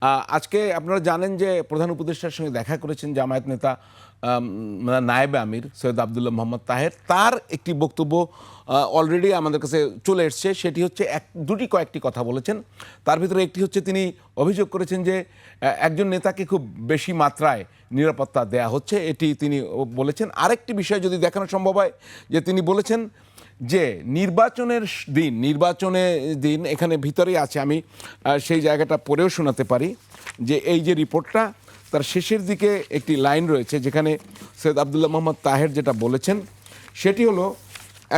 আজকে আপনারা জানেন যে প্রধান উপদেষ্টার সঙ্গে দেখা করেছেন জামায়াত নেতা নায়েবে আমির সৈয়দ আবদুল্লাহ মোহাম্মদ তাহের। তার একটি বক্তব্য অলরেডি আমাদের কাছে চলে এসছে। সেটি হচ্ছে কয়েকটি কথা বলেছেন। তার ভিতরে একটি হচ্ছে তিনি অভিযোগ করেছেন যে একজন নেতাকে খুব বেশি মাত্রায় নিরাপত্তা দেয়া হচ্ছে, এটি তিনি বলেছেন। আরেকটি বিষয় যদি দেখানো সম্ভব হয়, যে তিনি বলেছেন যে নির্বাচনের দিন এখানে ভিতরেই আছে, আমি সেই জায়গাটা পড়েও শোনাতে পারি, যে এই যে রিপোর্টটা তার শেষের দিকে একটি লাইন রয়েছে যেখানে সৈয়দ আবদুল্লাহ মোহাম্মদ তাহের যেটা বলেছেন সেটি হলো,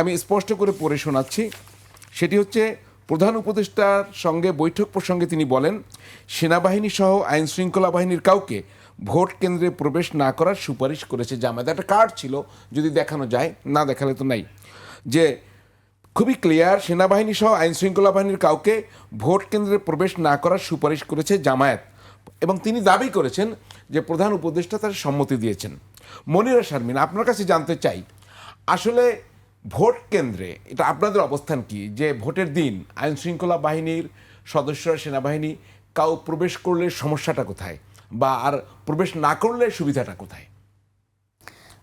আমি স্পষ্ট করে পড়ে শোনাচ্ছি। সেটি হচ্ছে, প্রধান উপদেষ্টার সঙ্গে বৈঠক প্রসঙ্গে তিনি বলেন, সেনাবাহিনী সহ আইন শৃঙ্খলা বাহিনীর কাউকে ভোট কেন্দ্রে প্রবেশ না করার সুপারিশ করেছে জামায়াত। একটা কার্ড ছিল, যদি দেখানো যায়, না দেখালে তো নাই, যে খুবই ক্লিয়ার, সেনাবাহিনী সহ আইন শৃঙ্খলা বাহিনীর কাউকে ভোট কেন্দ্রে প্রবেশ না করার সুপারিশ করেছে জামায়াত। এবং তিনি দাবি করেছেন যে প্রধান উপদেষ্টা তার সম্মতি দিয়েছেন। মনিরা শারমিন, আপনার কাছে জানতে চাই, আসলে ভোট কেন্দ্রে এটা আপনাদের অবস্থান কি, যে ভোটের দিন আইন শৃঙ্খলা বাহিনীর সদস্যরা, সেনাবাহিনী কাউ প্রবেশ করলে সমস্যাটা কোথায়, বা আর প্রবেশ না করলে সুবিধাটা কোথায়?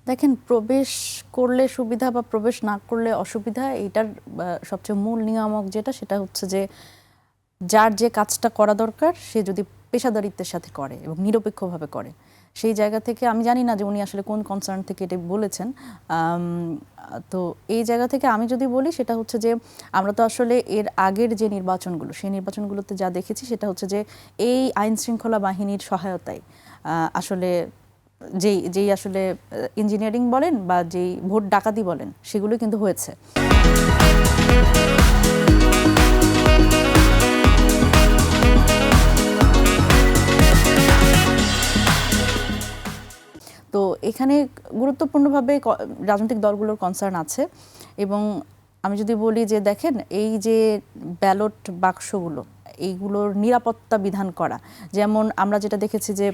দেখেন, প্রবেশ করলে সুবিধা বা প্রবেশ না করলে অসুবিধা, এটার সবচেয়ে মূল নিয়ামক যেটা, সেটা হচ্ছে যে যার যে কাজটা করা দরকার সে যদি পেশাদারিত্বের সাথে করে এবং নিরপেক্ষভাবে করে, সেই জায়গা থেকে আমি জানি না যে উনি আসলে কোন কনসার্ন থেকে এটা বলেছেন। তো এই জায়গা থেকে আমি যদি বলি, সেটা হচ্ছে যে আমরা তো আসলে এর আগের যে নির্বাচনগুলো, সেই নির্বাচনগুলোতে যা দেখেছি সেটা হচ্ছে যে এই আইন শৃঙ্খলা বাহিনীর সহায়তায় আসলে যেই আসলে ইঞ্জিনিয়ারিং বলেন বা যেই ভোট ডাকাতি বলেন, সেগুলো কিন্তু হয়েছে। তো এখানে গুরুত্বপূর্ণভাবে রাজনৈতিক দলগুলোর কনসার্ন আছে। এবং আমি যদি বলি যে দেখেন, এই যে ব্যালট বাক্সগুলো, এইগুলোর নিরাপত্তা বিধান করা, যেমন আমরা যেটা দেখেছি যে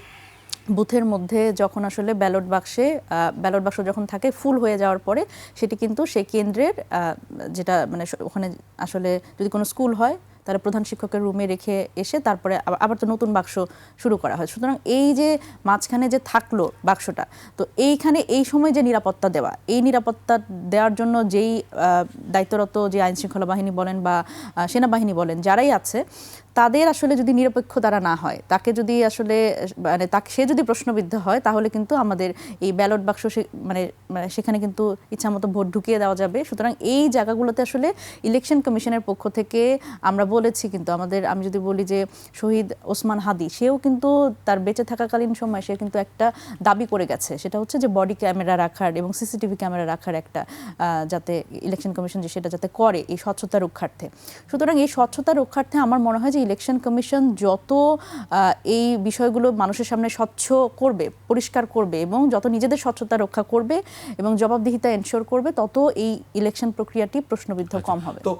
বুথের মধ্যে যখন আসলে ব্যালট বাক্স যখন থাকে ফুল হয়ে যাওয়ার পরে, সেটি কিন্তু সেই কেন্দ্রের যেটা মানে ওখানে আসলে যদি কোনো স্কুল হয় তাহলে প্রধান শিক্ষকের রুমে রেখে এসে তারপরে আবার তো নতুন বাক্স শুরু করা হয়। সুতরাং এই যে মাঝখানে যে থাকলো বাক্সটা, তো এইখানে এই সময় যে নিরাপত্তা দেওয়া, এই নিরাপত্তা দেওয়ার জন্য যেই দায়িত্বরত যে আইন শৃঙ্খলা বাহিনী বলেন বা সেনাবাহিনী বলেন, যারাই আছে, তাদের আসলে যদি নিরপেক্ষ দ্বারা না হয়, তাকে যদি আসলে মানে সে যদি প্রশ্নবিদ্ধ হয়, তাহলে কিন্তু আমাদের এই ব্যালট বাক্স মানে সেখানে কিন্তু ইচ্ছামতো ভোট ঢুকিয়ে দেওয়া যাবে। সুতরাং এই জায়গাগুলোতে আসলে ইলেকশন কমিশনের পক্ষ থেকে আমরা বলেছি, কিন্তু আমি যদি বলি যে শহীদ ওসমান হাদি, সেও কিন্তু তার বেঁচে থাকাকালীন সময় সে কিন্তু একটা দাবি করে গেছে, সেটা হচ্ছে যে বডি ক্যামেরা রাখার এবং সিসিটিভি ক্যামেরা রাখার একটা, যাতে ইলেকশন কমিশন যে সেটা যাতে করে এই স্বচ্ছতা রক্ষার্থে। সুতরাং এই স্বচ্ছতা রক্ষার্থে আমার মনে হয় যে ইলেকশন কমিশন যত এই বিষয়গুলো মানুষের সামনে স্বচ্ছ করবে, পরিষ্কার করবে, এবং যত নিজেদের স্বচ্ছতা রক্ষা করবে এবং জবাবদিহিতা এনশোর করবে, তত এই ইলেকশন প্রক্রিয়াটি প্রশ্নবিদ্ধ কম হবে। তো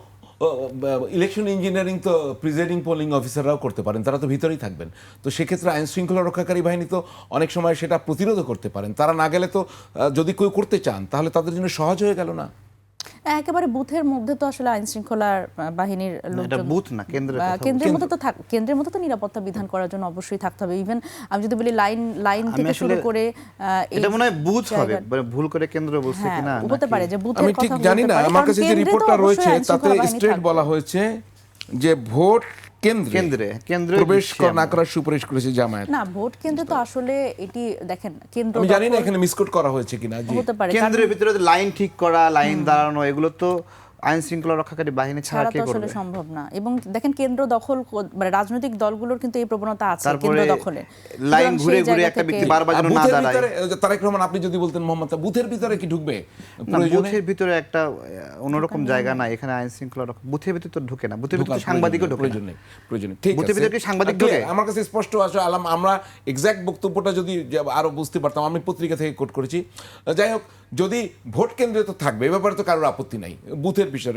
ইলেকশন ইঞ্জিনিয়ারিং তো প্রিজাইডিং পোলিং অফিসাররাও করতে পারেন, তারা তো ভিতরেই থাকবেন। তো সেক্ষেত্রে আইন শৃঙ্খলা রক্ষাকারী বাহিনী তো অনেক সময় সেটা প্রতিরোধ করতে পারেন। তারা না গেলে তো, যদি কেউ করতে চান, তাহলে তাদের জন্য সহজ হয়ে গেল না? একেবারে বুথের মধ্যে তো আসলে আইন শৃঙ্খলার বাহিনীর লোকজন, বুথ না, কেন্দ্রের মধ্যে তো নিরাপত্তা বিধান করার জন্য অবশ্যই থাকতে হবে। ইভেন আমি যদি বলি লাইন থেকে শুরু করে, এটা মনে হয় বুথ হবে, ভুল করে কেন্দ্র বলছে কিনা হতে পারে যে বুথের আমি ঠিক জানি না। আমার কাছে যে রিপোর্টটা রয়েছে তাতে স্ট্রেট বলা হয়েছে যে ভোট কেন্দ্রে প্রবেশ না করার সুপারিশ করেছে জামায়াত। না, ভোট কেন্দ্রে তো আসলে এটি দেখেন, কেন্দ্র, আমি জানি না এখানে মিসকোট করা হয়েছে কিনা। হতে পারে কেন্দ্রের ভিতরে লাইন ঠিক করা, লাইন দাঁড়ানো, এগুলো তো আইন শৃঙ্খলা রক্ষাকারী বাহিনী ছাড়া কে করবে? আসলে সম্ভব না। এবং দেখেন, কেন্দ্র দখল, মানে রাজনৈতিক দলগুলোর কিন্তু এই প্রবণতা আছে কেন্দ্র দখলে, লাইন ঘুরে ঘুরে একটা ব্যক্তি বারবার যেন না দাঁড়ায়। তারেক রহমান, আপনি যদি বলতেন মোহাম্মদ, বুথের ভিতরে কি ঢুকবে? বুথের ভিতরে একটা অন্যরকম জায়গা না, এখানে আইন শৃঙ্খলা বুথের ভিতরে তো ঢুকে না, বুথের ভিতরে সাংবাদিকও ঢুকে প্রয়োজন নেই। ঠিক আছে, বুথের ভিতরে কি সাংবাদিক ঢুকে? আমার কাছে স্পষ্ট আছে। আমরা এক্সাক্ট বক্তব্যটা যদি আরো বুঝতে পারতাম, আমি পত্রিকা থেকে কোট করেছি। যাই হোক, যদি ভোট কেন্দ্রে তো থাকবে, এ ব্যাপারে তো কারোর আপত্তি নাই, বুথের বিষয়ে